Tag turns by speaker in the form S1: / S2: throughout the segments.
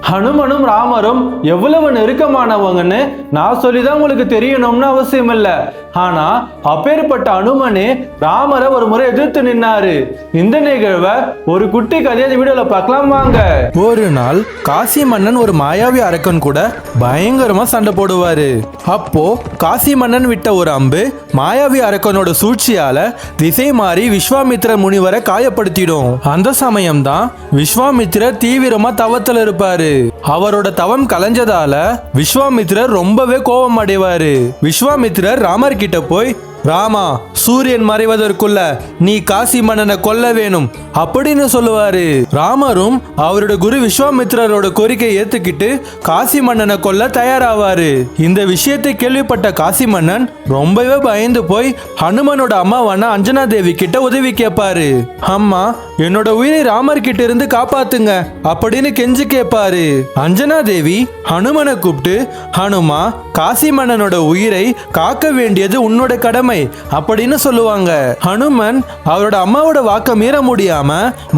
S1: ஹனுமனும் ராமரும் எவ்வளவு நெருக்கமானவங்கன்னு நான் சொல்லிதான் உங்களுக்கு தெரியணும்னு அவசியம் இல்லை. ஆனா அப்பேற்பட்ட அனுமனே ராமரை ஒரு முறை எதிர்த்து நின்னாரு. இந்த நிகழ்வை ஒரு குட்டி கதையை வீடியோல பார்க்கலாம் வாங்க.
S2: ஒரு நாள் காசி மன்னன் ஒரு மாயாவி அரக்கன் கூட பயங்கரமா சண்டை போடுவாரு. அப்போ காசி மன்னன் விட்ட ஒரு அம்பு மாயாவி அரக்கனோட சூழ்ச்சியால திசை மாறி விஸ்வாமித்திர முனிவரை காயப்படுத்திடும். அந்த சமயம்தான் விஸ்வாமித்திரர் தீவிரமா தவத்துல இருப்பாரு. அவரோட தவம் கலைஞ்சதால விஸ்வாமித்திரர் ரொம்பவே கோபம் அடைவாரு. விஸ்வாமித்திரர் ராமர் கிட்ட போய், ராமா, சூரியன் மறைவதற்குள்ள நீ காசி மன்னனை கொல்ல வேணும் அப்படின்னு சொல்லுவாரு. ராமரும் அவரோட குரு விஸ்வாமித்திரரோட கோரிக்கையை ஏத்துக்கிட்டு காசி மன்னனை கொல்ல தயாராவாரு. இந்த விஷயத்தை கேள்விப்பட்ட காசி மன்னன் ரொம்பவே பயந்து போய் ஹனுமனோட அம்மாவான அஞ்சனா தேவி கிட்ட உதவி கேட்பாரு. அம்மா, என்னோட உயிரை ராமர் கிட்ட இருந்து காப்பாத்துங்க அப்படின்னு கெஞ்சி கேட்பாரு. அஞ்சனா தேவி ஹனுமனை கூப்பிட்டு, ஹனுமா, காசி மன்னனோட உயிரை காக்க வேண்டியது உன்னோட கடமை அப்படின்னு சொல்லுவாங்க. ஹனுமன் அவரோட அம்மாவோட வாக்க மீற முடியாம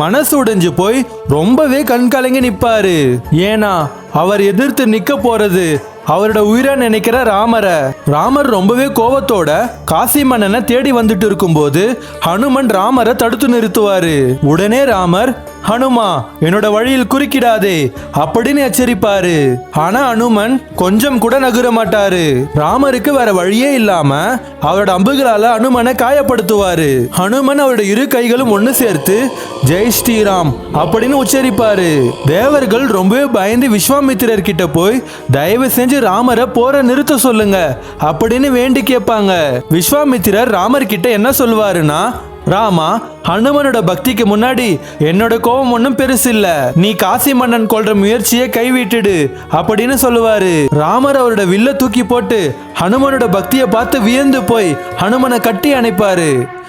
S2: மனசு உடைஞ்சு போய் ரொம்பவே கண்கலங்கி நிப்பாரு. ஏன்னா அவர் எதிர்த்து நிக்க போறது அவரோட உயிரை நினைக்கிற ராமர் ரொம்பவே கோபத்தோட காசி மன்னனை தேடி வந்துட்டு இருக்கும்போது ஹனுமன் ராமரை தடுத்து நிறுத்துவாரு. உடனே ராமர், ஹனுமா, என்னோட வழியில் குறுக்கிடாதே அப்படின்னு எச்சரிப்பாரு. ஆனா ஹனுமன் கொஞ்சம் கூட நகர மாட்டாரு. ராமருக்கு வேற வழியே இல்லாம அவரோட அம்புகளால ஹனுமனை காயப்படுத்துவாரு. ஹனுமன் அவரோட இரு கைகளும் ஒன்னு சேர்த்து ஜெய் ஸ்ரீராம் அப்படின்னு உச்சரிப்பாரு. தேவர்கள் ரொம்பவே பயந்து விஸ்வாமித்திரர் கிட்ட போய், தயவு செஞ்சு ராமரை போற நிறுத்த சொல்லுங்க அப்படின்னு வேண்டி கேட்பாங்க. விஸ்வாமித்திரர் ராமர் கிட்ட என்ன சொல்வாருன்னா, ராமா, ஹனுமனோட பக்திக்கு முன்னாடி என்னோட கோபம் ஒன்றும் பெருசு இல்ல, நீ காசி மன்னன் கொல்ற முயற்சியை கைவிட்டுடு அப்படின்னு சொல்லுவாரு. ராமர் அவரோட வில்ல தூக்கி போட்டு ஹனுமனோட பக்தியை பார்த்து வியந்து போய் ஹனுமனை கட்டி அணைப்பாரு.